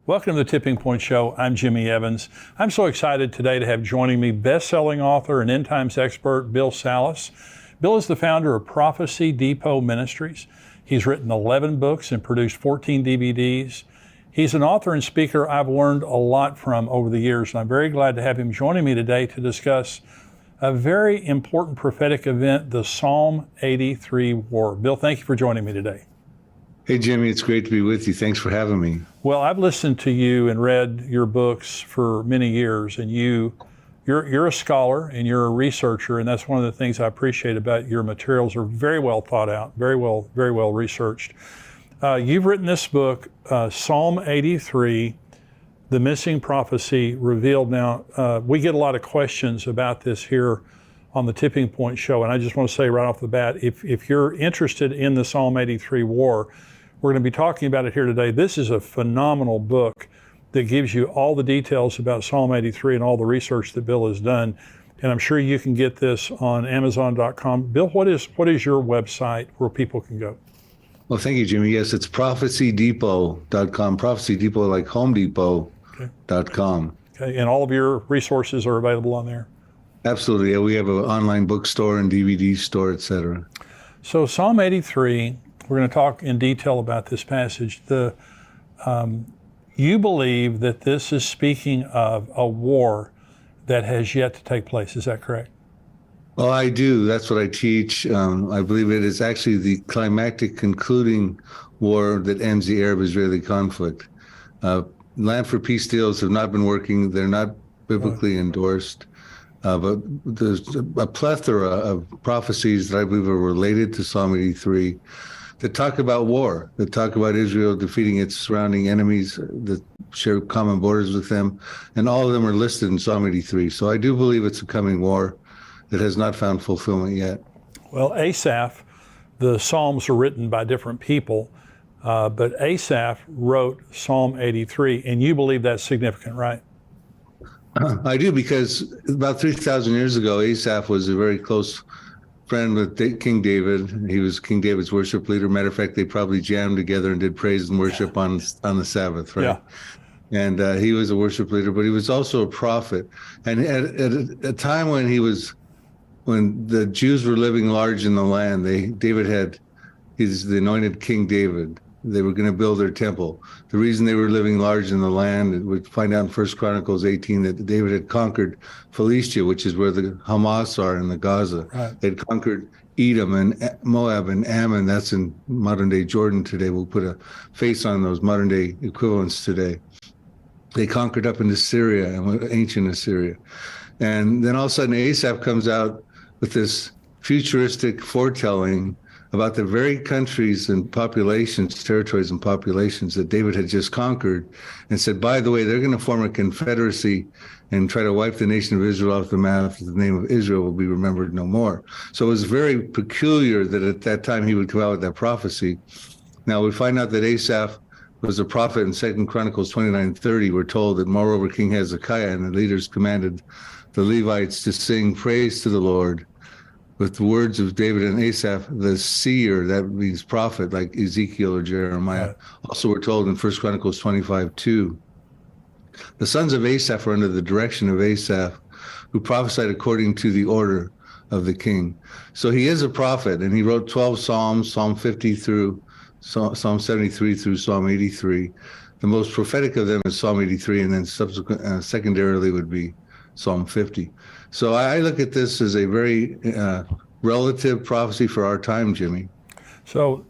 Welcome to the Tipping Point Show. I'm Jimmy Evans. I'm so excited today to have joining me best-selling author and end times expert Bill Salus. Bill is the founder of Prophecy Depot Ministries. He's written 11 books and produced 14 DVDs. He's an author and speaker I've learned a lot from over the years, and I'm very glad to have him joining me today to discuss a very important prophetic event, the Psalm 83 War. Bill, thank you for joining me today. Hey, Jimmy, it's great to be with you. Thanks for having me. Well, I've listened to you and read your books for many years, and you're a scholar and you're a researcher, and that's one of the things I appreciate about your materials. Are very well thought out, very well researched. You've written this book, Psalm 83, The Missing Prophecy Revealed. Now, we get a lot of questions about this here on the Tipping Point Show, and I just want to say right off the bat, if you're interested in the Psalm 83 War, we're going to be talking about it here today. This is a phenomenal book that gives you all the details about Psalm 83 and all the research that Bill has done. And I'm sure you can get this on Amazon.com. Bill, what is your website where people can go? Well, thank you, Jimmy. Yes, it's prophecydepot.com. Prophecy Depot, like Home Depot.com. Okay. And all of your resources are available on there? Absolutely. Yeah, we have an online bookstore and DVD store, etc. So Psalm 83, we're going to talk in detail about this passage. You believe that this is speaking of a war that has yet to take place. Is that correct? Well, I do. That's what I teach. I believe it is actually the climactic concluding war that ends the Arab-Israeli conflict. Land for Peace deals have not been working. They're not biblically endorsed. But there's a plethora of prophecies that I believe are related to Psalm 83 that talk about war, that talk about Israel defeating its surrounding enemies that share common borders with them. And all of them are listed in Psalm 83. So I do believe it's a coming war that has not found fulfillment yet. Well, Asaph, the Psalms are written by different people, but Asaph wrote Psalm 83, and you believe that's significant, right? I do, because about 3,000 years ago, Asaph was a very close friend with King David. He was King David's worship leader. Matter of fact, they probably jammed together and did praise and worship on the Sabbath, right? Yeah. And he was a worship leader, but he was also a prophet. And at a time when the Jews were living large in the land, he's the anointed King David. They were going to build their temple. The reason they were living large in the land, we find out in 1 Chronicles 18 that David had conquered Philistia, which is where the Hamas are in the Gaza. Right. They'd conquered Edom and Moab and Ammon. That's in modern-day Jordan today. We'll put a face on those modern-day equivalents today. They conquered up into Syria, and ancient Assyria. And then all of a sudden, Asaph comes out with this futuristic foretelling about the very countries and populations, territories and populations that David had just conquered, and said, by the way, they're going to form a confederacy and try to wipe the nation of Israel off the map. The name of Israel will be remembered no more. So it was very peculiar that at that time he would come out with that prophecy. Now we find out that Asaph was a prophet in 2 Chronicles 29:30. We're told that moreover King Hezekiah and the leaders commanded the Levites to sing praise to the Lord with the words of David and Asaph, the seer, that means prophet, like Ezekiel or Jeremiah. Right. Also, we're told in 1 Chronicles 25:2, the sons of Asaph are under the direction of Asaph, who prophesied according to the order of the king. So he is a prophet, and he wrote 12 Psalms, Psalm 50 through Psalm 73 through Psalm 83. The most prophetic of them is Psalm 83, and then secondarily would be Psalm 50. So I look at this as a very relative prophecy for our time, Jimmy. So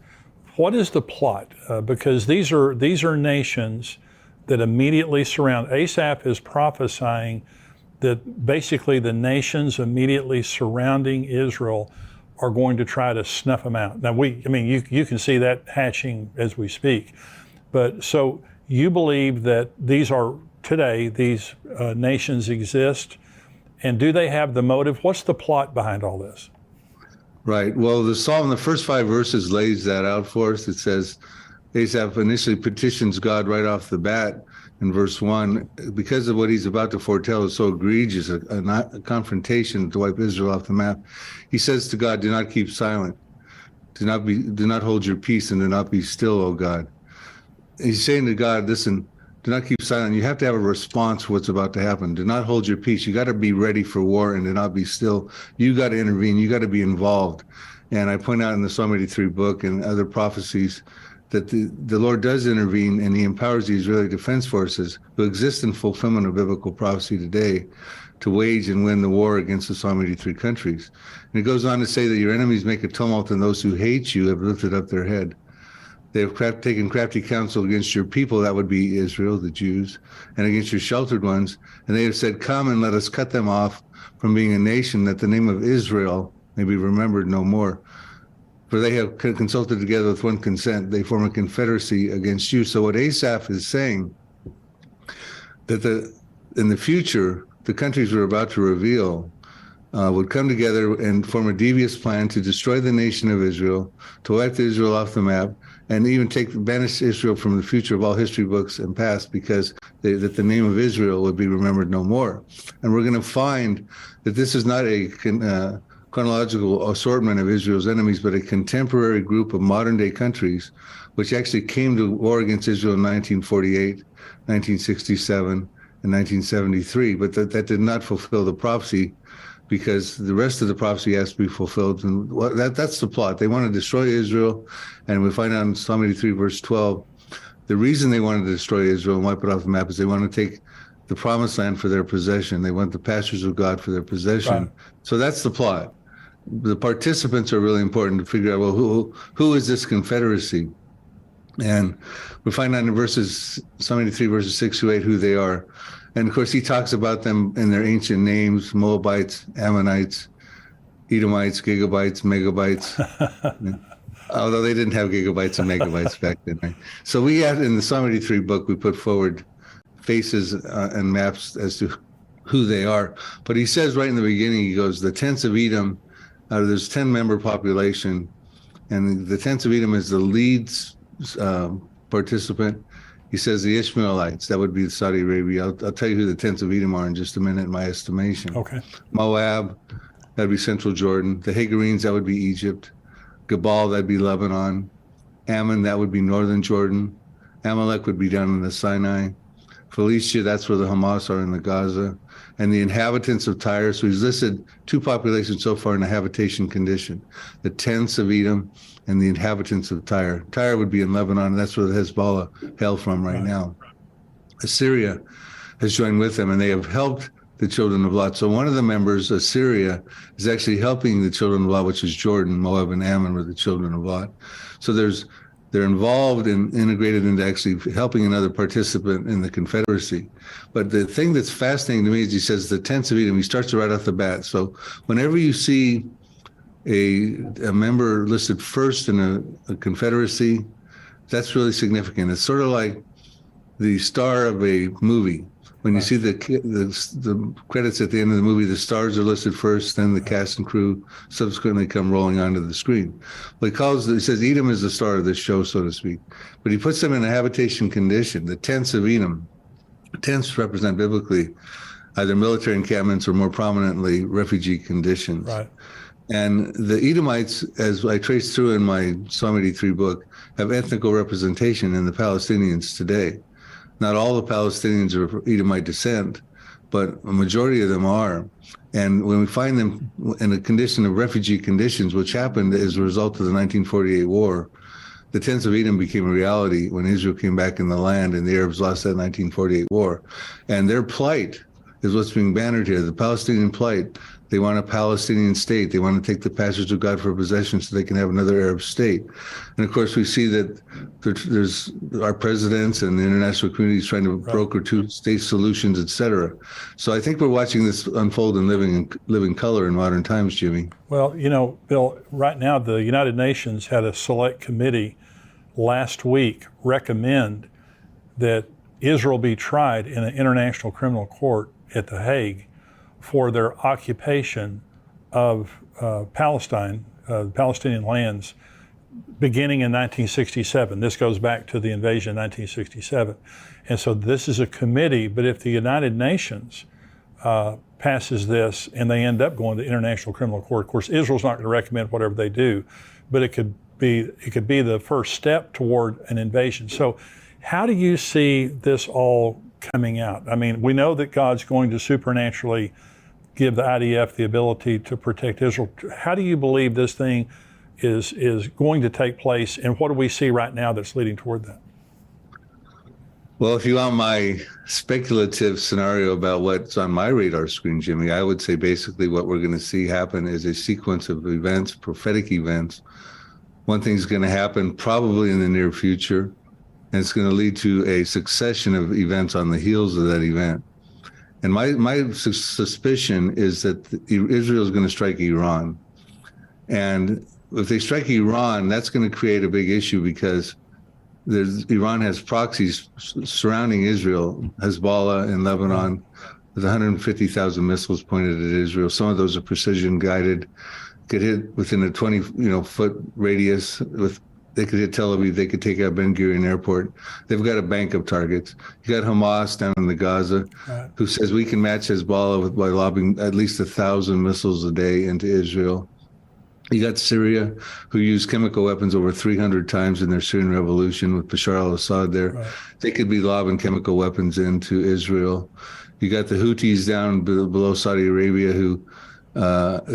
what is the plot? Because these are nations that immediately surround. Asaph is prophesying that basically the nations immediately surrounding Israel are going to try to snuff them out. Now you can see that hatching as we speak. But so you believe that these nations exist, and do they have the motive? What's the plot behind all this? Right. Well, the Psalm, the first 5 verses lays that out for us. It says Asaph initially petitions God right off the bat in verse 1 because of what he's about to foretell is so egregious, a confrontation to wipe Israel off the map. He says to God, do not keep silent. Do not hold your peace, and do not be still, O God. He's saying to God, listen, Do not keep silent. You have to have a response to what's about to happen. Do not hold your peace. You got to be ready for war and do not be still. You got to intervene. You got to be involved. And I point out in the Psalm 83 book and other prophecies that the Lord does intervene, and he empowers the Israeli Defense Forces who exist in fulfillment of biblical prophecy today to wage and win the war against the Psalm 83 countries. And it goes on to say that your enemies make a tumult, and those who hate you have lifted up their head. They have taken crafty counsel against your people, that would be Israel, the Jews, and against your sheltered ones. And they have said, come and let us cut them off from being a nation, that the name of Israel may be remembered no more. For they have consulted together with one consent. They form a confederacy against you. So what Asaph is saying, that in the future, the countries we're about to reveal would come together and form a devious plan to destroy the nation of Israel, to wipe Israel off the map, and even banish Israel from the future of all history books and past, because that the name of Israel would be remembered no more. And we're going to find that this is not a chronological assortment of Israel's enemies, but a contemporary group of modern-day countries, which actually came to war against Israel in 1948, 1967, and 1973, but that did not fulfill the prophecy, because the rest of the prophecy has to be fulfilled. And that's the plot. They want to destroy Israel, and we find out in Psalm 83, verse 12, the reason they wanted to destroy Israel and wipe it off the map is they want to take the promised land for their possession. They want the pastures of God for their possession. Right. So that's the plot. The participants are really important to figure out, well, who is this confederacy? And we find out in Psalm 83, verses 6 to 8, who they are. And of course, he talks about them in their ancient names: Moabites, Ammonites, Edomites, gigabytes, megabytes. Although they didn't have gigabytes and megabytes back then. Right? So we had, in the Psalm 83 book, we put forward faces and maps as to who they are. But he says right in the beginning, he goes, the tents of Edom, there's 10-member population, and the tents of Edom is the lead participant. He says the Ishmaelites, that would be Saudi Arabia. I'll tell you who the tents of Edom are in just a minute, in my estimation. Okay. Moab, that'd be central Jordan. The Hagarenes, that would be Egypt. Gebal, that'd be Lebanon. Ammon, that would be northern Jordan. Amalek would be down in the Sinai. Philistia, that's where the Hamas are in the Gaza. And the inhabitants of Tyre, so he's listed two populations so far in a habitation condition: the tents of Edom and the inhabitants of Tyre. Tyre would be in Lebanon, and that's where the Hezbollah hail from right now. Assyria has joined with them, and they have helped the children of Lot. So one of the members, Assyria, is actually helping the children of Lot, which is Jordan. Moab and Ammon were the children of Lot. So they're involved and integrated into actually helping another participant in the Confederacy. But the thing that's fascinating to me is he says the tents of Edom. He starts right off the bat. So whenever you see a member listed first in a Confederacy, that's really significant. It's sort of like the star of a movie. When you see the credits at the end of the movie, the stars are listed first, then the cast and crew subsequently come rolling onto the screen. Well, he says Edom is the star of this show, so to speak. But he puts them in a habitation condition. The tents of Edom, tents represent biblically either military encampments or more prominently refugee conditions. Right. And the Edomites, as I trace through in my Psalm 83 book, have ethnical representation in the Palestinians today. Not all the Palestinians are of Edomite descent, but a majority of them are. And when we find them in a condition of refugee conditions, which happened as a result of the 1948 war, the tents of Edom became a reality when Israel came back in the land and the Arabs lost that 1948 war. And their plight is what's being bannered here, the Palestinian plight. They want a Palestinian state. They want to take the pastures of God for possession so they can have another Arab state. And of course, we see that there's our presidents and the international community is trying to broker two-state solutions, et cetera. So I think we're watching this unfold in living color in modern times, Jimmy. Well, Bill, right now the United Nations had a select committee last week recommend that Israel be tried in an international criminal court at The Hague for their occupation of Palestine, Palestinian lands, beginning in 1967. This goes back to the invasion in 1967. And so this is a committee, but if the United Nations passes this and they end up going to International Criminal Court, of course, Israel's not going to recommend whatever they do, but it could be the first step toward an invasion. So How do you see this all coming out? I mean, we know that God's going to supernaturally give the IDF the ability to protect Israel. How do you believe this thing is going to take place, and what do we see right now that's leading toward that? Well, if you want my speculative scenario about what's on my radar screen, Jimmy, I would say basically what we're going to see happen is a sequence of events, prophetic events. One thing's going to happen probably in the near future, and it's going to lead to a succession of events on the heels of that event. And my suspicion is that Israel is going to strike Iran. And if they strike Iran, that's going to create a big issue because Iran has proxies surrounding Israel, Hezbollah in Lebanon, with 150,000 missiles pointed at Israel. Some of those are precision guided, could hit within a 20-foot radius. They could hit Tel Aviv, they could take out Ben Gurion Airport. They've got a bank of targets. You got Hamas down in the Gaza, right, who says we can match Hezbollah by lobbing at least 1,000 missiles a day into Israel. You got Syria, who used chemical weapons over 300 times in their Syrian revolution with Bashar al-Assad there. Right. They could be lobbing chemical weapons into Israel. You got the Houthis down below Saudi Arabia who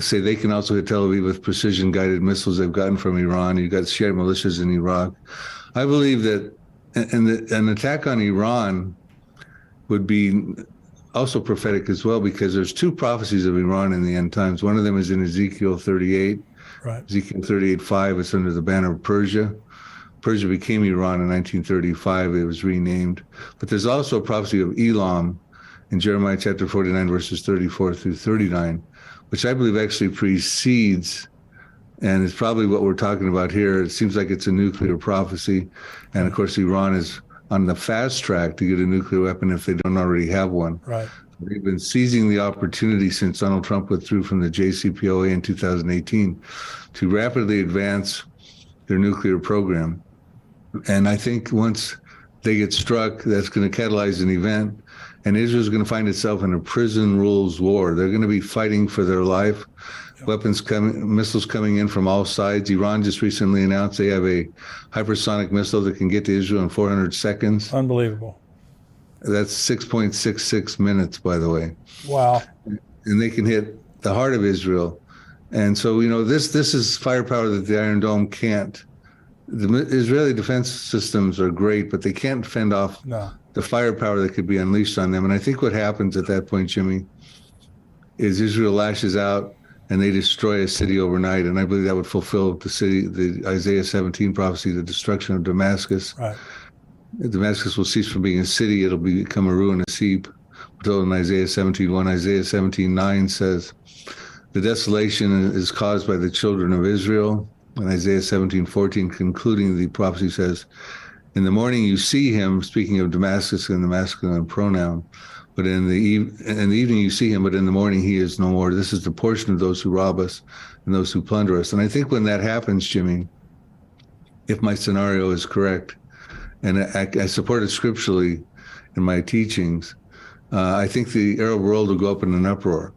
say they can also hit Tel Aviv with precision-guided missiles they've gotten from Iran. You got Shia militias in Iraq. I believe that an attack on Iran would be also prophetic as well, because there's two prophecies of Iran in the end times. One of them is in Ezekiel 38. Right. Ezekiel 38:5, it's under the banner of Persia. Persia became Iran in 1935. It was renamed. But there's also a prophecy of Elam in Jeremiah chapter 49, verses 34 through 39, which I believe actually precedes, and it's probably what we're talking about here. It seems like it's a nuclear prophecy. And of course, Iran is on the fast track to get a nuclear weapon if they don't already have one. Right. They've been seizing the opportunity since Donald Trump withdrew from the JCPOA in 2018 to rapidly advance their nuclear program. And I think once they get struck, that's going to catalyze an event, and Israel's going to find itself in a prison rules war. They're going to be fighting for their life. Weapons coming, missiles coming in from all sides. Iran just recently announced they have a hypersonic missile that can get to Israel in 400 seconds. Unbelievable. That's 6.66 minutes, by the way. Wow. And they can hit the heart of Israel. And so, this is firepower that the Iron Dome can't. The Israeli defense systems are great, but they can't fend off the firepower that could be unleashed on them. And I think what happens at that point, Jimmy, is Israel lashes out and they destroy a city overnight. And I believe that would fulfill the Isaiah 17 prophecy, the destruction of Damascus. Right. Damascus will cease from being a city. It'll become a ruinous heap. We're told in Isaiah 17:1. Isaiah 17:9 says, the desolation is caused by the children of Israel. And Isaiah 17:14, concluding the prophecy, says, in the morning you see him, speaking of Damascus in the masculine pronoun, but in the evening you see him, but in the morning he is no more. This is the portion of those who rob us and those who plunder us. And I think when that happens, Jimmy, if my scenario is correct, and I support it scripturally in my teachings, I think the Arab world will go up in an uproar,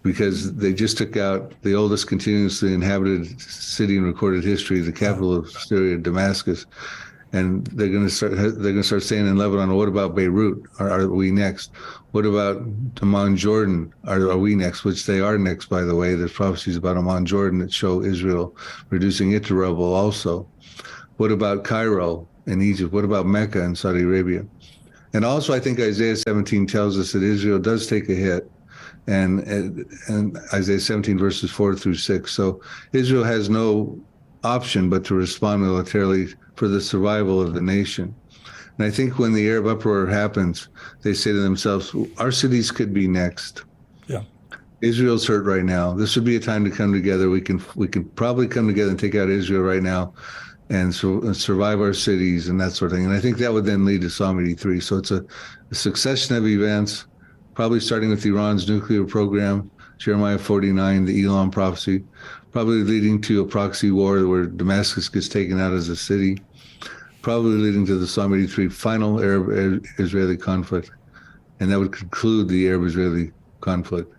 because they just took out the oldest continuously inhabited city in recorded history, the capital of Syria, Damascus, and they're going to start saying in Lebanon, what about Beirut? Are we next? What about Amman, Jordan? Are we next? Which they are next, by the way. There's prophecies about Amman, Jordan that show Israel reducing it to rubble also. What about Cairo in Egypt? What about Mecca in Saudi Arabia? And also, I think Isaiah 17 tells us that Israel does take a hit, and Isaiah 17 verses 4 through 6. So Israel has no option but to respond militarily for the survival of the nation. And I think when the Arab uproar happens, they say to themselves, our cities could be next. Yeah. Israel's hurt right now. This would be a time to come together. We can probably come together and take out Israel right now and survive our cities and that sort of thing. And I think that would then lead to Psalm 83. So it's a succession of events, probably starting with Iran's nuclear program, Jeremiah 49, the Elam prophecy, probably leading to a proxy war where Damascus gets taken out as a city, probably leading to the Psalm 83 final Arab-Israeli conflict. And that would conclude the Arab-Israeli conflict.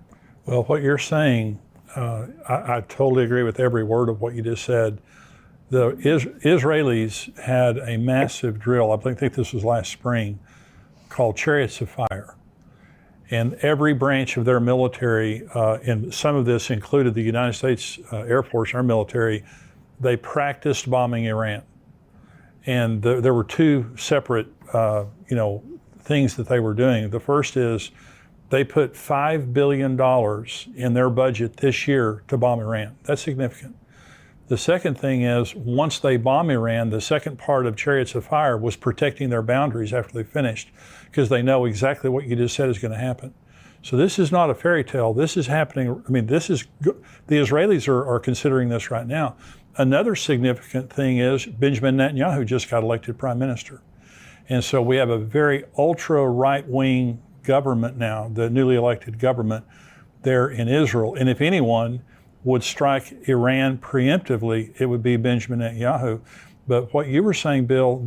Well, what you're saying, I totally agree with every word of what you just said. The Israelis had a massive drill, I think this was last spring, called Chariots of Fire. And every branch of their military, and some of this included the United States Air Force, our military, they practiced bombing Iran. And there were two separate, things that they were doing. The first is they put $5 billion in their budget this year to bomb Iran. That's significant. The second thing is, once they bomb Iran, the second part of Chariots of Fire was protecting their boundaries after they finished, because they know exactly what you just said is going to happen. So this is not a fairy tale. This is happening. I mean, the Israelis are considering this right now. Another significant thing is Benjamin Netanyahu just got elected prime minister. And so we have a very ultra right-wing government now, the newly elected government there in Israel. And if anyone would strike Iran preemptively, it would be Benjamin Netanyahu. But what you were saying, Bill,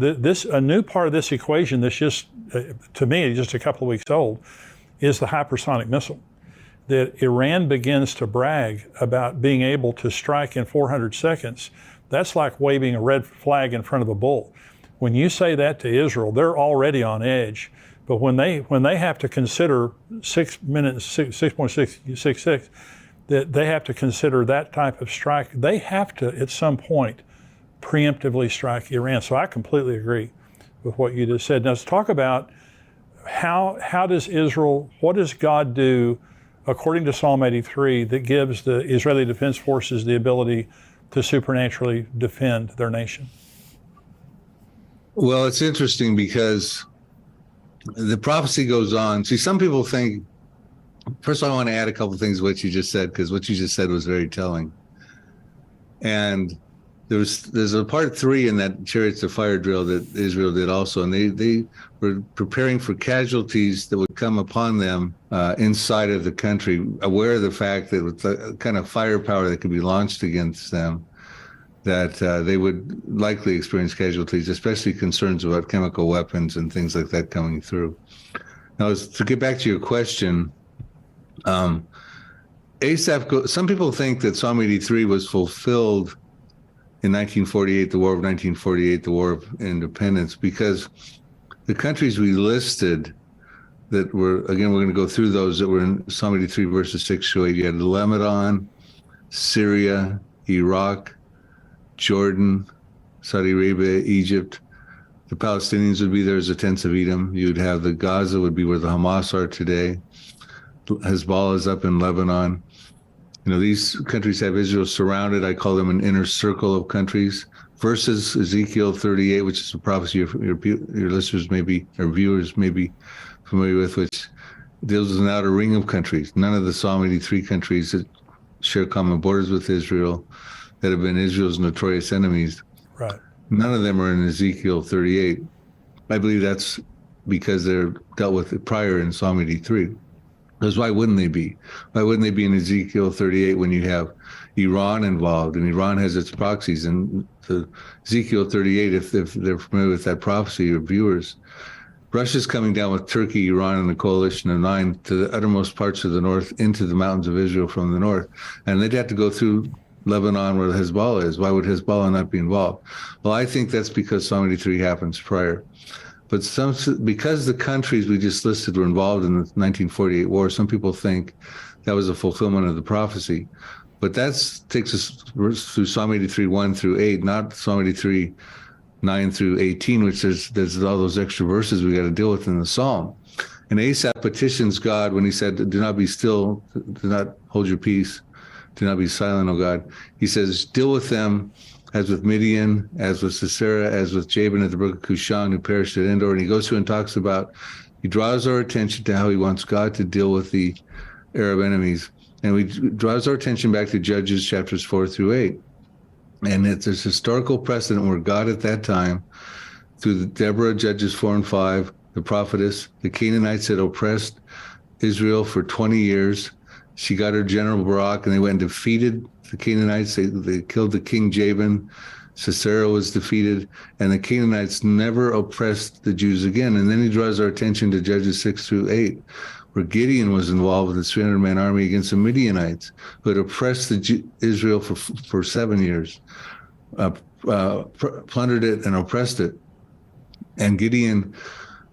a new part of this equation that's just, to me, just a couple of weeks old, is the hypersonic missile. That Iran begins to brag about being able to strike in 400 seconds. That's like waving a red flag in front of a bull. When you say that to Israel, they're already on edge. But when they have to consider 6.666, that they have to consider that type of strike, they have to, at some point, preemptively strike Iran. So I completely agree with what you just said. Now let's talk about how does Israel, what does God do according to Psalm 83 that gives the Israeli Defense Forces the ability to supernaturally defend their nation? Well, it's interesting because the prophecy goes on. See, some people think, first, I want to add a couple of things to what you just said, because what you just said was very telling. And there's a part 3 in that Chariots of Fire drill that Israel did also, and they were preparing for casualties that would come upon them inside of the country, aware of the fact that with the kind of firepower that could be launched against them, that they would likely experience casualties, especially concerns about chemical weapons and things like that coming through. Now, to get back to your question, Asaph, some people think that Psalm 83 was fulfilled in 1948, the War of 1948, the War of Independence, because the countries we listed that were, again, we're going to go through those that were in Psalm 83, verses 6 to 8. You had Lebanon, Syria, Iraq, Jordan, Saudi Arabia, Egypt. The Palestinians would be there as the tents of Edom. You'd have the Gaza would be where the Hamas are today. Hezbollah is up in Lebanon. These countries have Israel surrounded. I call them an inner circle of countries. Versus Ezekiel 38, which is a prophecy your listeners may be, or viewers may be familiar with, which deals with an outer ring of countries. None of the Psalm 83 countries that share common borders with Israel, that have been Israel's notorious enemies. Right. None of them are in Ezekiel 38. I believe that's because they're dealt with prior in Psalm 83. Because why wouldn't they be? Why wouldn't they be in Ezekiel 38 when you have Iran involved, and Iran has its proxies? And the Ezekiel 38, if they're familiar with that prophecy, your viewers, Russia's coming down with Turkey, Iran, and the coalition of 9 to the uttermost parts of the north, into the mountains of Israel from the north. And they'd have to go through Lebanon where Hezbollah is. Why would Hezbollah not be involved? Well, I think that's because Psalm 83 happens prior. But because the countries we just listed were involved in the 1948 war, some people think that was a fulfillment of the prophecy. But that takes us through Psalm 83, 1 through 8, not Psalm 83, 9 through 18, which there's all those extra verses we got to deal with in the Psalm. And Asaph petitions God when he said, "Do not be still, do not hold your peace, do not be silent, O God." He says, "Deal with them as with Midian, as with Sisera, as with Jabin at the brook of Kushan, who perished at Endor." And he goes through and talks about, he draws our attention to how he wants God to deal with the Arab enemies. And he draws our attention back to Judges chapters 4 through 8. And it's this historical precedent where God at that time, through the Deborah, Judges 4 and 5, the prophetess, the Canaanites had oppressed Israel for 20 years. She got her general Barak, and they went and defeated the Canaanites. They killed the king Jabin. Sisera was defeated, and the Canaanites never oppressed the Jews again. And then he draws our attention to Judges 6 through 8, where Gideon was involved with a 300-man army against the Midianites, who had oppressed Israel for 7 years. plundered it and oppressed it. And Gideon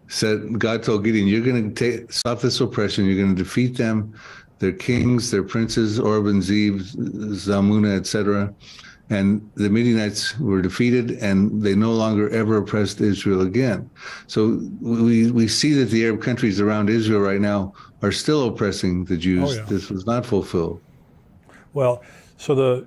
said, God told Gideon, you're going to stop this oppression. You're going to defeat them, their kings, their princes, Orb and Zeb, Zalmunna, etc. And the Midianites were defeated, and they no longer ever oppressed Israel again. So we see that the Arab countries around Israel right now are still oppressing the Jews. Oh, yeah. This was not fulfilled. Well, so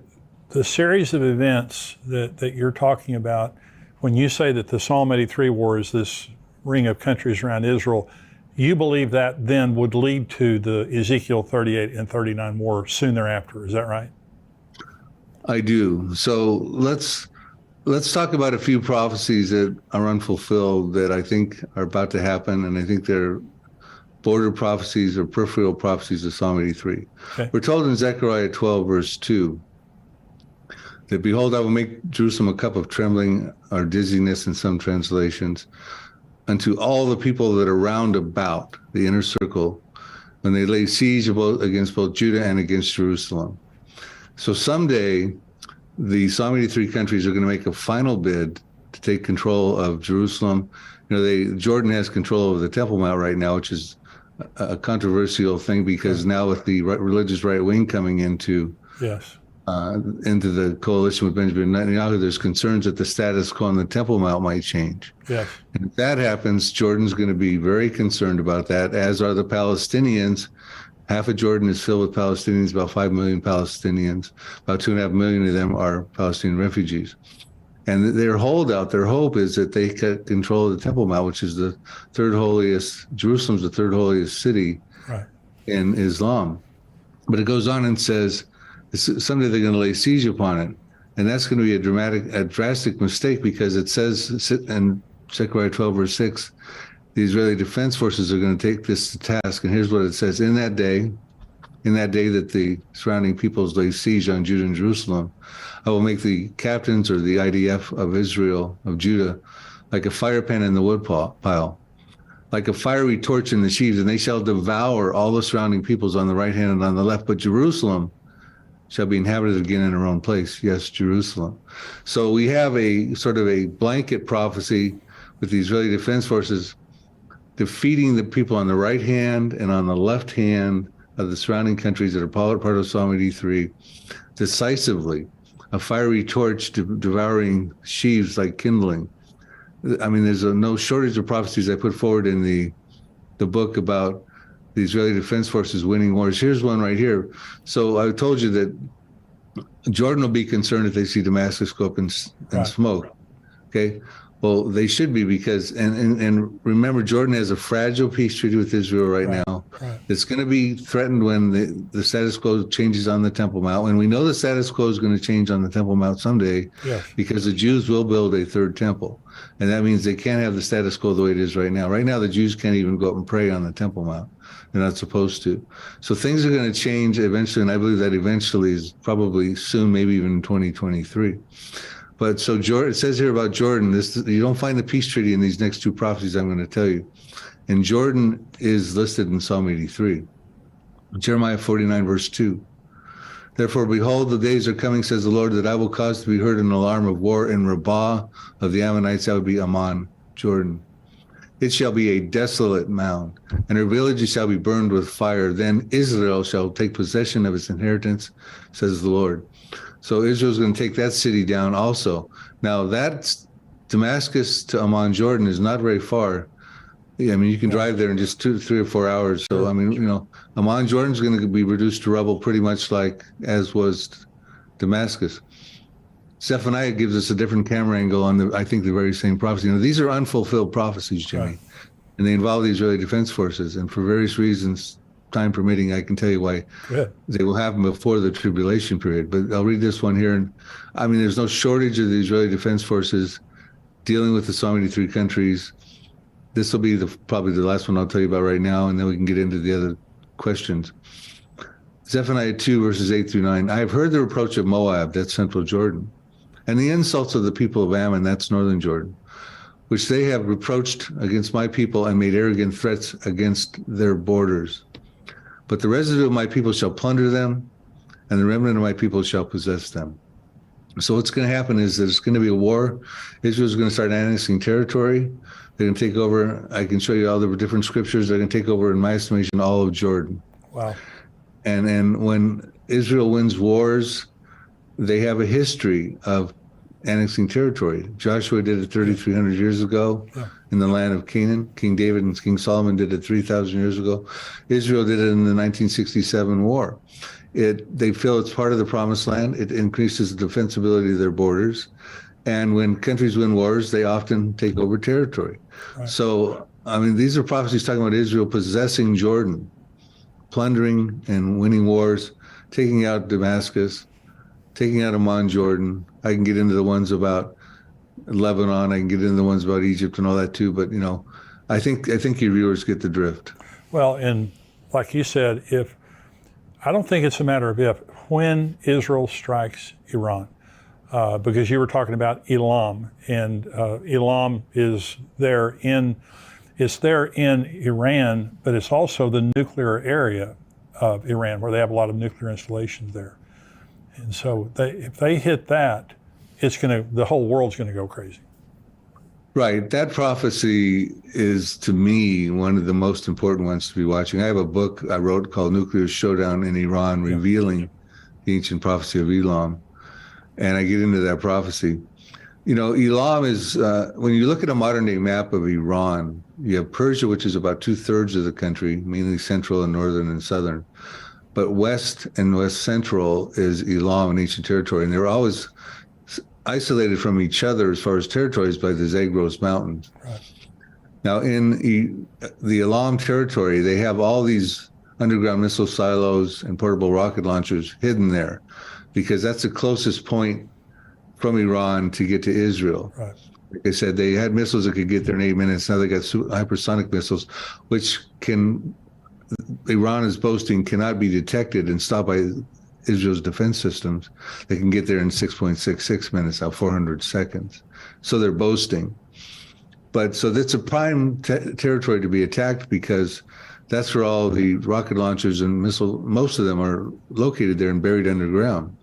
the series of events that you're talking about, when you say that the Psalm 83 war is this ring of countries around Israel, you believe that then would lead to the Ezekiel 38 and 39 war soon thereafter. Is that right? I do. So let's talk about a few prophecies that are unfulfilled that I think are about to happen, and I think they're border prophecies or peripheral prophecies of Psalm 83. Okay. We're told in Zechariah 12, verse 2, that behold, I will make Jerusalem a cup of trembling or dizziness in some translations, unto all the people that are round about the inner circle, when they lay siege against both Judah and against Jerusalem. So someday, the Psalm 83 countries are going to make a final bid to take control of Jerusalem. You know, Jordan has control over the Temple Mount right now, which is a controversial thing because now with the religious right wing coming into the coalition with Benjamin Netanyahu, there's concerns that the status quo on the Temple Mount might change. Yes. And if that happens, Jordan's going to be very concerned about that, as are the Palestinians. Half of Jordan is filled with Palestinians, about 5 million Palestinians. About 2.5 million of them are Palestinian refugees. And their hope is that they get control of the Temple Mount, which is the third holiest, Jerusalem's the third holiest city in Islam. But it goes on and says, someday they're going to lay siege upon it. And that's going to be a drastic mistake, because it says in Zechariah 12, verse 6, the Israeli Defense Forces are going to take this to task. And here's what it says. In that day that the surrounding peoples lay siege on Judah and Jerusalem, I will make the captains or the IDF of Israel, of Judah, like a fire pan in the wood pile, like a fiery torch in the sheaves, and they shall devour all the surrounding peoples on the right hand and on the left. But Jerusalem shall be inhabited again in her own place. Yes, Jerusalem. So we have a sort of a blanket prophecy with the Israeli Defense Forces defeating the people on the right hand and on the left hand of the surrounding countries that are part of Psalm 83 decisively, a fiery torch devouring sheaves like kindling. I mean, there's no shortage of prophecies I put forward in the book about the Israeli Defense Forces winning wars. Here's one right here. So I told you that Jordan will be concerned if they see Damascus go up in smoke. Okay. Well, they should be, because, and remember, Jordan has a fragile peace treaty with Israel right now. It's going to be threatened when the status quo changes on the Temple Mount. And we know the status quo is going to change on the Temple Mount someday, because the Jews will build a third temple. And that means they can't have the status quo the way it is right now. Right now, the Jews can't even go up and pray on the Temple Mount. They're not supposed to. So things are going to change eventually, and I believe that eventually is probably soon, maybe even in 2023. But so it says here about Jordan, you don't find the peace treaty in these next two prophecies I'm going to tell you. And Jordan is listed in Psalm 83. Jeremiah 49, verse 2. Therefore, behold, the days are coming, says the Lord, that I will cause to be heard an alarm of war in Rabbah of the Ammonites. That would be Ammon, Jordan. It shall be a desolate mound, and her villages shall be burned with fire. Then Israel shall take possession of its inheritance, says the Lord. So Israel's going to take that city down also. Now, that's Damascus to Amman, Jordan is not very far. I mean, you can drive there in just 3 or 4 hours. So, I mean, Amman, Jordan's going to be reduced to rubble pretty much like as was Damascus. Zephaniah gives us a different camera angle on I think the very same prophecy. These are unfulfilled prophecies, Jimmy, and they involve the Israeli Defense Forces. And for various reasons, time permitting, I can tell you why they will happen before the tribulation period. But I'll read this one here. And I mean, there's no shortage of the Israeli Defense Forces dealing with the Psalm 83 countries. This will be probably the last one I'll tell you about right now, and then we can get into the other questions. Zephaniah 2, verses 8 through 9. I have heard the reproach of Moab, that's central Jordan, and the insults of the people of Ammon, that's northern Jordan, which they have reproached against my people and made arrogant threats against their borders. But the residue of my people shall plunder them, and the remnant of my people shall possess them. So what's going to happen is there's going to be a war. Israel's going to start annexing territory. They're going to take over. I can show you all the different scriptures. They're going to take over, in my estimation, all of Jordan. Wow. And when Israel wins wars, they have a history of annexing territory. Joshua did it 3,300 years ago in the land of Canaan. King David and King Solomon did it 3,000 years ago. Israel did it in the 1967 war. They feel it's part of the promised land. It increases the defensibility of their borders. And when countries win wars, they often take over territory. Right. So, I mean, these are prophecies talking about Israel possessing Jordan, plundering and winning wars, taking out Damascus, taking out Amman, Jordan. I can get into the ones about Lebanon. I can get into the ones about Egypt and all that too. But, you know, I think your viewers get the drift. Well, and like you said, I don't think it's a matter of when Israel strikes Iran, because you were talking about Elam, and Elam is there in Iran, but it's also the nuclear area of Iran, where they have a lot of nuclear installations there. And so if they hit that, the whole world's going to go crazy. Right. That prophecy is, to me, one of the most important ones to be watching. I have a book I wrote called Nuclear Showdown in Iran, revealing the ancient prophecy of Elam. And I get into that prophecy. You know, Elam is, when you look at a modern day map of Iran, you have Persia, which is about 2/3 of the country, mainly central and northern and southern. But west and west central is Elam, an ancient territory. And they're always isolated from each other as far as territories by the Zagros Mountains. Right. Now, in the Elam territory, they have all these underground missile silos and portable rocket launchers hidden there, because that's the closest point from Iran to get to Israel. Right. Like I said, they had missiles that could get there in 8 minutes. Now they got hypersonic missiles, which Iran is boasting cannot be detected and stopped by Israel's defense systems. They can get there in 6.66 minutes, now 400 seconds. So they're boasting. But so that's a prime territory to be attacked, because that's where all the rocket launchers and most of them are located there and buried underground.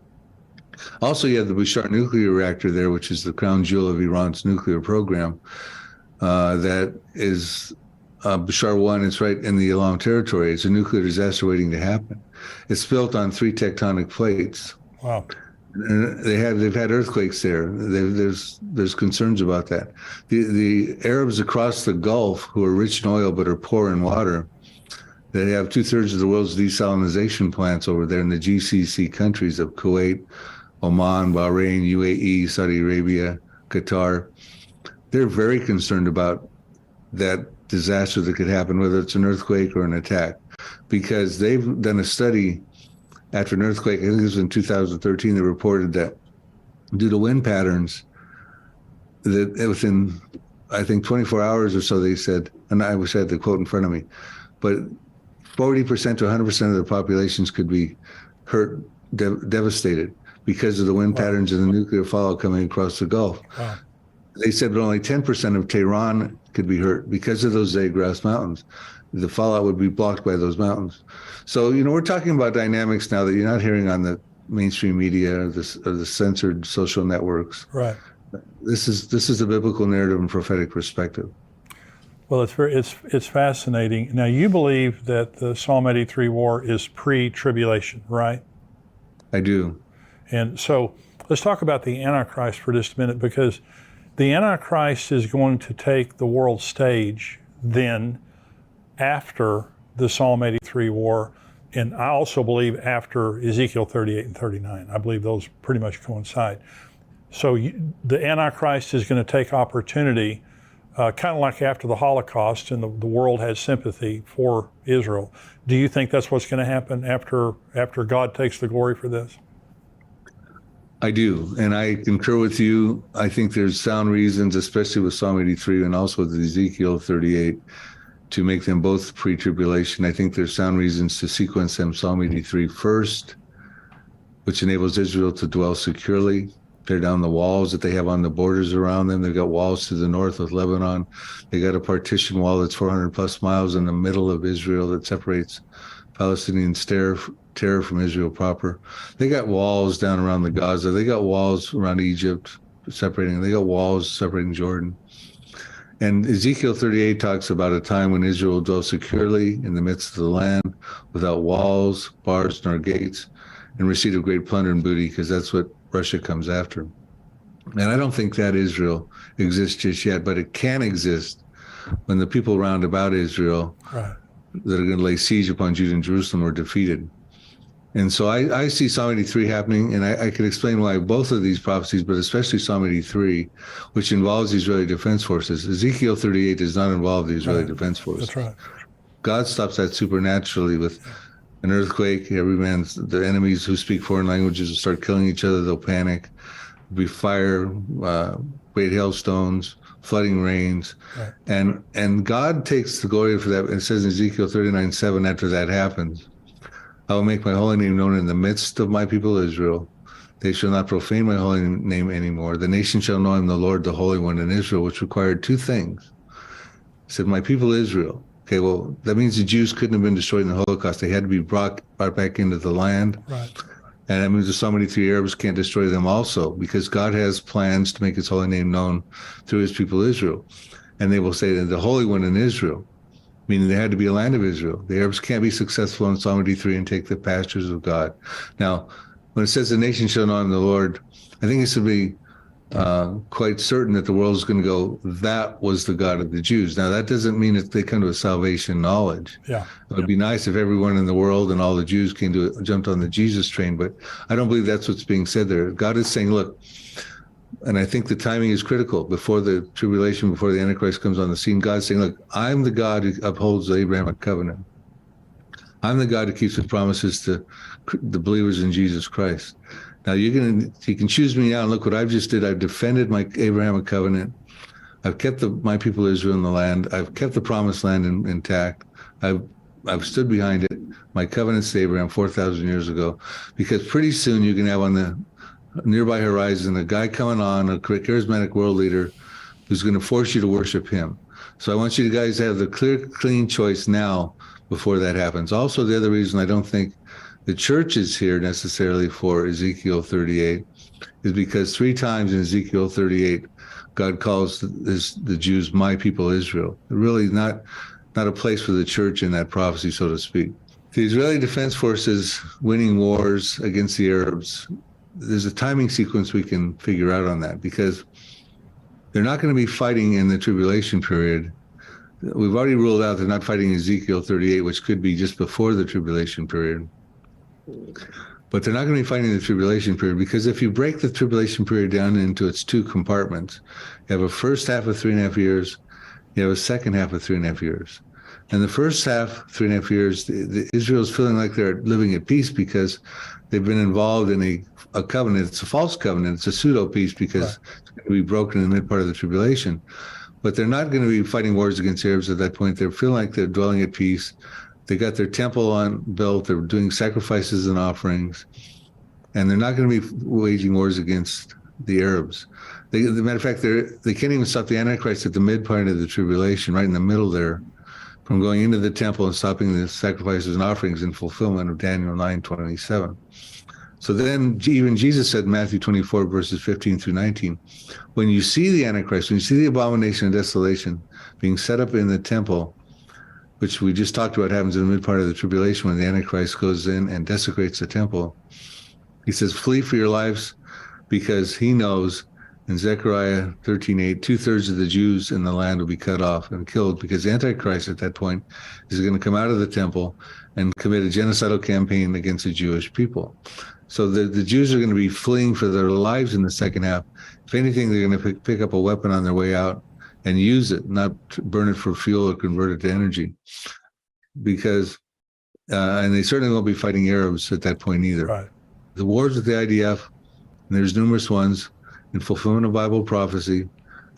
Also, you have the Bushehr nuclear reactor there, which is the crown jewel of Iran's nuclear program. That is Bushehr 1. It's right in the Elam territory. It's a nuclear disaster waiting to happen. It's built on 3 tectonic plates. Wow. And they've had earthquakes there. There's concerns about that. The Arabs across the Gulf, who are rich in oil but are poor in water, they have 2/3 of the world's desalination plants over there in the GCC countries of Kuwait, Oman, Bahrain, UAE, Saudi Arabia, Qatar. They're very concerned about that disaster that could happen, whether it's an earthquake or an attack, because they've done a study after an earthquake. I think it was in 2013. They reported that due to wind patterns, that within, I think, 24 hours or so, they said, and I wish I had the quote in front of me, but 40% to 100% of the populations could be hurt, devastated, because of the wind patterns and the nuclear fallout coming across the Gulf. Wow. They said that only 10% of Tehran could be hurt because of those Zagros Mountains. The fallout would be blocked by those mountains. So, you know, we're talking about dynamics now that you're not hearing on the mainstream media or the censored social networks. Right. This is the biblical narrative and prophetic perspective. Well, it's fascinating. Now, you believe that the Psalm 83 war is pre-tribulation, right? I do. And so let's talk about the Antichrist for just a minute, because the Antichrist is going to take the world stage then after the Psalm 83 war, and I also believe after Ezekiel 38 and 39. I believe those pretty much coincide. So the Antichrist is going to take opportunity, kind of like after the Holocaust, and the world had sympathy for Israel. Do you think that's what's going to happen after God takes the glory for this? I do, and I concur with you. I think there's sound reasons, especially with Psalm 83 and also with Ezekiel 38, to make them both pre-tribulation. I think there's sound reasons to sequence them Psalm 83 first, which enables Israel to dwell securely, tear down the walls that they have on the borders around them. They've got walls to the north with Lebanon. They got a partition wall that's 400 plus miles in the middle of Israel that separates Palestinian terror from Israel proper. They got walls down around the Gaza. They got walls around Egypt separating. They got walls separating Jordan. And Ezekiel 38 talks about a time when Israel will dwell securely in the midst of the land without walls, bars, nor gates, and receive of great plunder and booty, because that's what Russia comes after. And I don't think that Israel exists just yet, but it can exist when the people round about Israel Right. that are going to lay siege upon Judah and Jerusalem are defeated. And so I see Psalm 83 happening, and I could explain why both of these prophecies, but especially Psalm 83, which involves the Israeli Defense Forces. Ezekiel 38 does not involve the Israeli Defense Force. That's right. God stops that supernaturally with an earthquake. The enemies who speak foreign languages will start killing each other. They'll panic. There'll be fire, great hailstones, flooding rains. Right. And God takes the glory for that. It says in Ezekiel 39:7, after that happens, I will make my holy name known in the midst of my people Israel. They shall not profane my holy name anymore. The nation shall know I am the Lord, the Holy One in Israel, which required two things. He said, my people Israel. Okay, well, that means the Jews couldn't have been destroyed in the Holocaust. They had to be brought back into the land. Right. And that means the so many three Arabs can't destroy them also, because God has plans to make his holy name known through his people Israel. And they will say that the Holy One in Israel, meaning they had to be a land of Israel. The Arabs can't be successful in Psalm 83 and take the pastures of God. Now, when it says the nation shall know I'm the Lord, I think it's to be quite certain that the world is going to go, that was the God of the Jews. Now, that doesn't mean that they come to a salvation knowledge. Yeah. It would be nice if everyone in the world and all the Jews jumped on the Jesus train, but I don't believe that's what's being said there. God is saying, look, and I think the timing is critical. Before the tribulation, before the Antichrist comes on the scene, God's saying, look, I'm the God who upholds the Abrahamic covenant. I'm the God who keeps his promises to the believers in Jesus Christ. Now, you can choose me now, and look what I've just did. I've defended my Abrahamic covenant. I've kept my people Israel in the land. I've kept the promised land intact. I've stood behind it. My covenants to Abraham 4,000 years ago, because pretty soon you can have on the nearby horizon a guy coming on, a charismatic world leader who's going to force you to worship him. So I want you guys to have the clear, clean choice now before that happens. Also, the other reason I don't think the church is here necessarily for Ezekiel 38 is because 3 times in Ezekiel 38, God calls the Jews my people Israel. Really not a place for the church in that prophecy, so to speak. The Israeli Defense Forces winning wars against the Arabs, there's a timing sequence we can figure out on that, because they're not going to be fighting in the tribulation period. We've already ruled out they're not fighting Ezekiel 38, which could be just before the tribulation period. But they're not going to be fighting the tribulation period, because if you break the tribulation period down into its 2 compartments, you have a first half of 3.5 years, you have a second half of 3.5 years. And the first half, 3.5 years, Israel's feeling like they're living at peace because they've been involved in a covenant. It's a false covenant. It's a pseudo-peace because it's going to be broken in the mid part of the tribulation. But they're not going to be fighting wars against Arabs at that point. They're feeling like they're dwelling at peace. They got their temple built. They're doing sacrifices and offerings. And they're not going to be waging wars against the Arabs. As a matter of fact, they can't even stop the Antichrist at the mid part of the tribulation, right in the middle there, from going into the temple and stopping the sacrifices and offerings in fulfillment of Daniel 9:27. So then even Jesus said in Matthew 24, verses 15 through 19, when you see the Antichrist, when you see the abomination of desolation being set up in the temple, which we just talked about happens in the mid part of the tribulation when the Antichrist goes in and desecrates the temple, he says, flee for your lives, because he knows in Zechariah 13:8, 2/3 of the Jews in the land will be cut off and killed, because the Antichrist at that point is going to come out of the temple and commit a genocidal campaign against the Jewish people. So the Jews are going to be fleeing for their lives in the second half. If anything, they're going to pick up a weapon on their way out and use it, not burn it for fuel or convert it to energy. Because, and they certainly won't be fighting Arabs at that point either. Right. The wars with the IDF, and there's numerous ones, in fulfillment of Bible prophecy,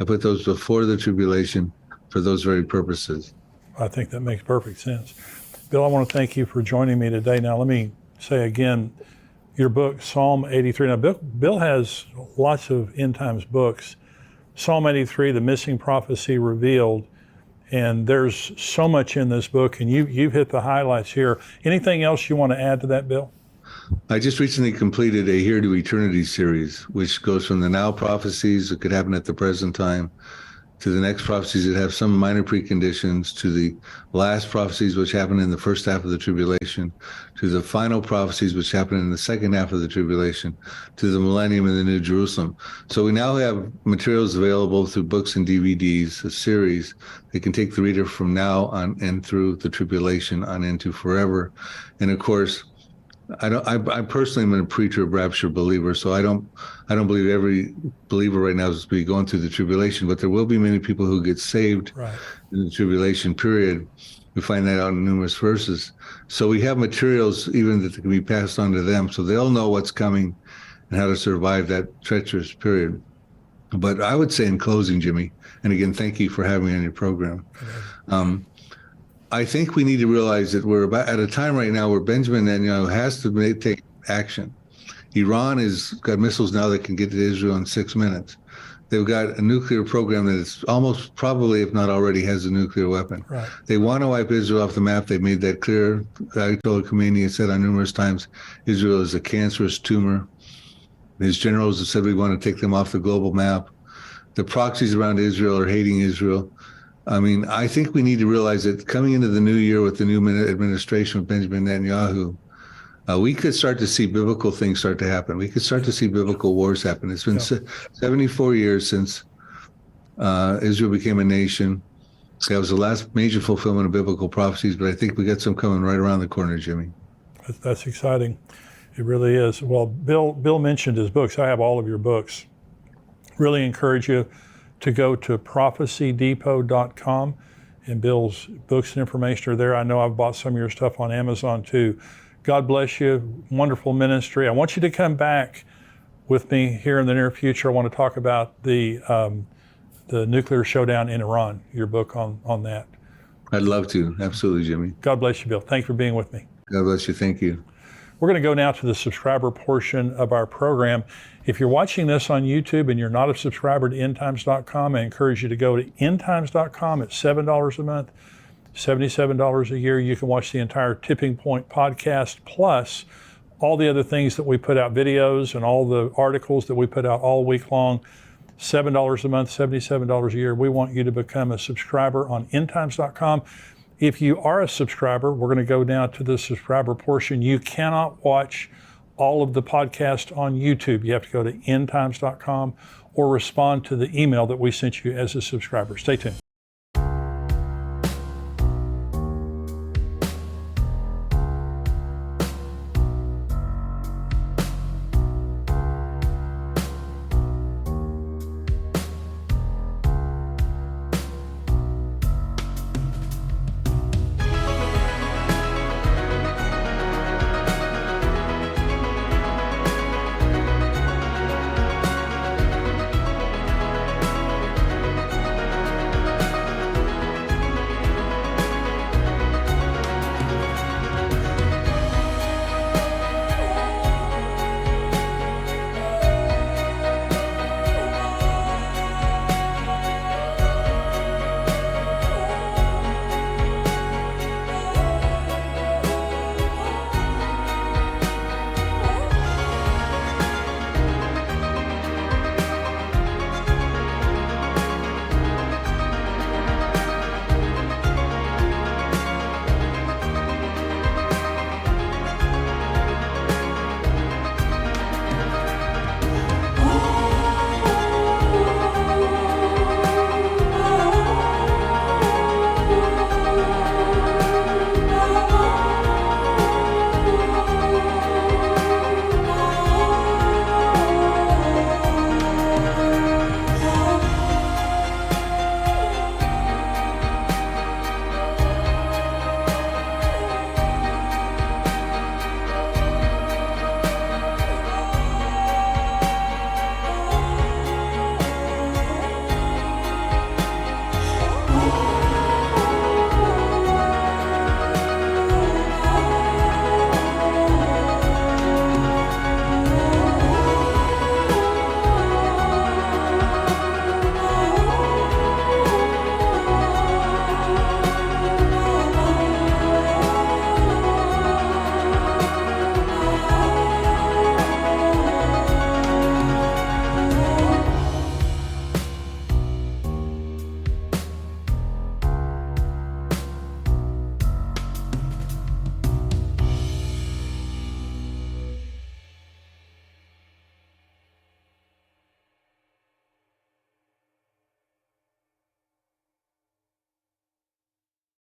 I put those before the tribulation for those very purposes. I think that makes perfect sense. Bill, I want to thank you for joining me today. Now, let me say again, your book, Psalm 83. Now, Bill has lots of end times books. Psalm 83, The Missing Prophecy Revealed, And there's so much in this book, and you've hit the highlights here. Anything else you want to add to that, Bill? I just recently completed a Here to Eternity series, which goes from the now prophecies that could happen at the present time to the next prophecies that have some minor preconditions, to the last prophecies which happen in the first half of the tribulation, to the final prophecies which happen in the second half of the tribulation, to the millennium and the New Jerusalem. So we now have materials available through books and DVDs, a series that can take the reader from now on and through the tribulation on into forever. And of course, I personally am a preacher, rapture believer, so I don't believe every believer right now is be going through the tribulation, but there will be many people who get saved in the tribulation period. We find that out in numerous verses. So we have materials even that can be passed on to them, so they'll know what's coming and how to survive that treacherous period. But I would say in closing, Jimmy, and again, thank you for having me on your program. I think we need to realize that we're about at a time right now where Benjamin Netanyahu has to take action. Iran has got missiles now that can get to Israel in 6 minutes. They've got a nuclear program that is almost probably, if not already, has a nuclear weapon. Right. They want to wipe Israel off the map. They've made that clear. Ayatollah Khomeini has said on numerous times, Israel is a cancerous tumor. His generals have said we want to take them off the global map. The proxies around Israel are hating Israel. I mean, I think we need to realize that coming into the new year with the new administration of Benjamin Netanyahu, we could start to see biblical things start to happen. We could start to see biblical wars happen. It's been 74 years since Israel became a nation. That was the last major fulfillment of biblical prophecies, but I think we got some coming right around the corner, Jimmy. That's exciting. It really is. Well, Bill mentioned his books. I have all of your books. Really encourage you to go to prophecydepot.com, and Bill's books and information are there. I know I've bought some of your stuff on Amazon too. God bless you. Wonderful ministry. I want you to come back with me here in the near future. I want to talk about the nuclear showdown in Iran, your book on that. I'd love to. Absolutely, Jimmy. God bless you, Bill. Thank you for being with me. God bless you. Thank you. We're going to go now to the subscriber portion of our program. If you're watching this on YouTube and you're not a subscriber to endtimes.com, I encourage you to go to endtimes.com at $7 a month, $77 a year. You can watch the entire Tipping Point podcast, plus all the other things that we put out, videos and all the articles that we put out all week long. $7 a month, $77 a year. We want you to become a subscriber on endtimes.com. If you are a subscriber, we're going to go now to the subscriber portion. You cannot watch all of the podcast on YouTube. You have to go to endtimes.com or respond to the email that we sent you as a subscriber. Stay tuned.